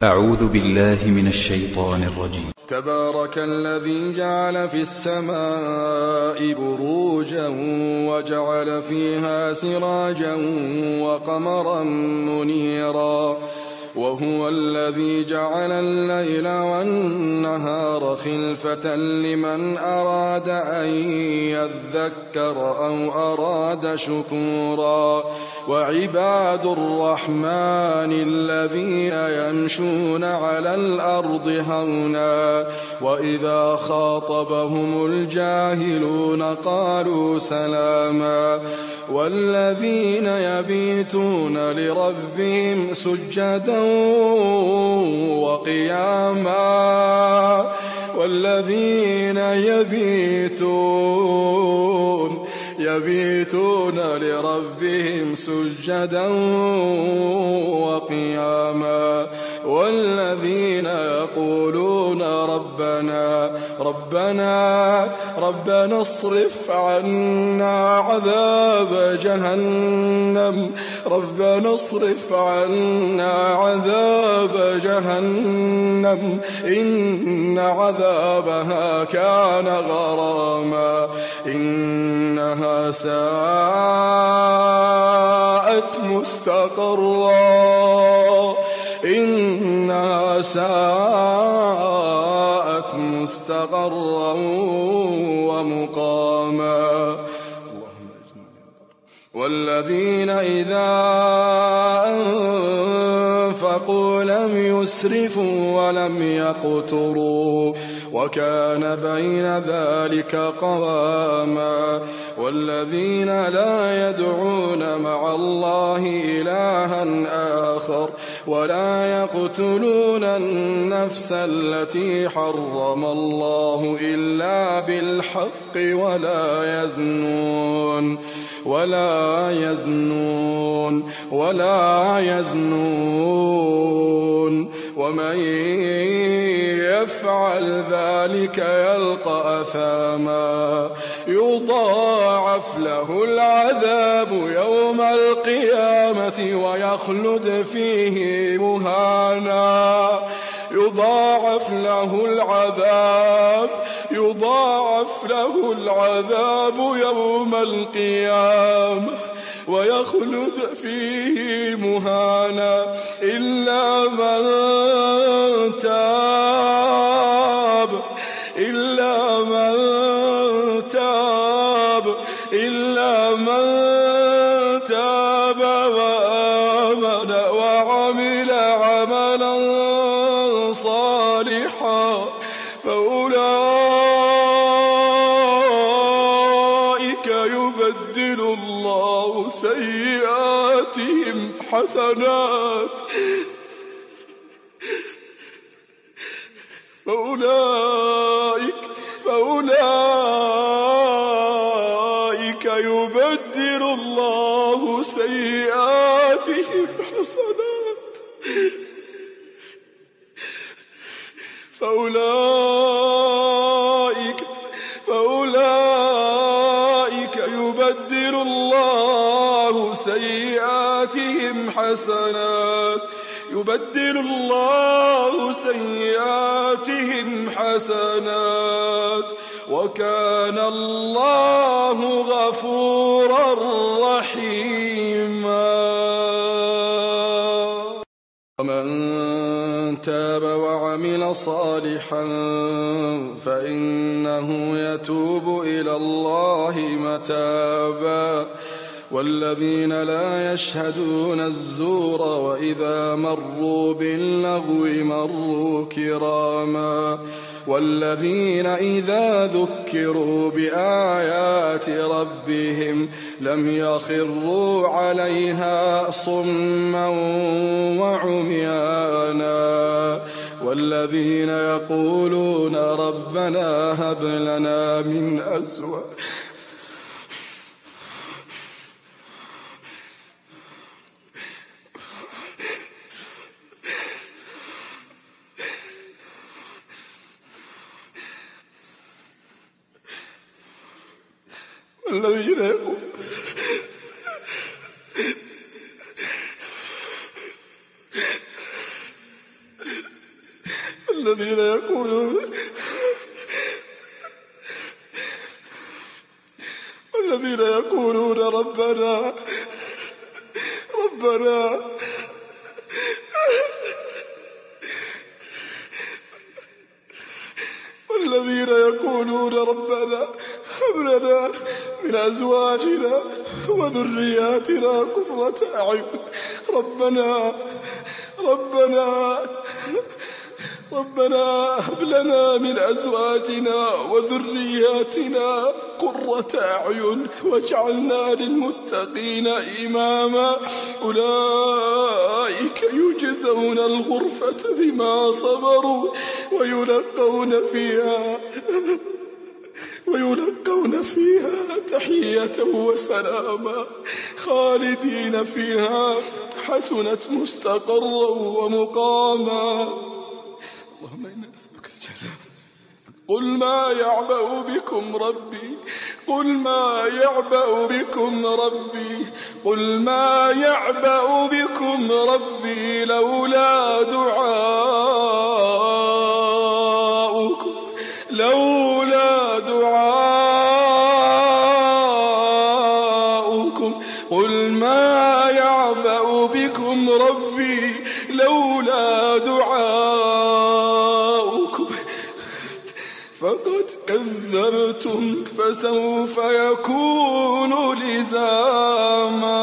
أعوذ بالله من الشيطان الرجيم. تبارك الذي جعل في السماء بروجا وجعل فيها سراجا وقمرا منيرا وهو الذي جعل الليل والنهار خلفة لمن أراد أن يذكر أو أراد شكورا وعباد الرحمن الذين يمشون على الأرض هونا وإذا خاطبهم الجاهلون قالوا سلاما والذين يبيتون لربهم سجدا وقياما والذين يبيتون لربهم سجدا وقياما والذين يقولون ربنا اصرف عنا عذاب جهنم إن عذابها كان غراما إنها ساءت مستقرا ومقاما والذين إذا أنفقوا لم يسرفوا ولم يقتروا وكان بين ذلك قواما والذين لا يدعون مع الله إلها آخر ولا يقتلون النفس التي حرم الله إلا بالحق ولا يزنون ومن يفعل ذلك يلقى أثاما يضاعف له العذاب يوم القيامة ويخلد فيه مهانا يضاعف له العذاب يوم القيامة ويخلد فيه مهانا إلا من تاب وآمن وعمل عملا صالحا فأولئك يبدل الله سيئاتهم حسنات فأولئك يبدل الله سيئاتهم حسنات فأولئك يبدل الله سيئاتهم حسنات وكان الله غفورا رحيما ومن تاب وعمل صالحا فإنه يتوب إلى الله متابا والذين لا يشهدون الزور وإذا مروا باللغو مروا كراما والذين إذا ذكروا بآيات ربهم لم يخروا عليها صما وعميانا والذين يقولون ربنا هب لنا من أزواجنا الذين والذين يقولون ربنا هب لنا من أزواجنا وذرياتنا قرة أعين. ربنا هب لنا من أزواجنا وذرياتنا قرة أعين واجعلنا للمتقين إماما. أولئك يجزون الغرفة بما صبروا ويلقون فيها تحية وسلاما خالدين فيها حسنت مستقرا ومقاما. اللهم إنا نسألك الجنة. قل ما يعبأ بكم ربي لولا دعاؤكم قل ما يعبأ بكم ربي لولا دعاؤكم فقد كذبتم فسوف يكون لزاما.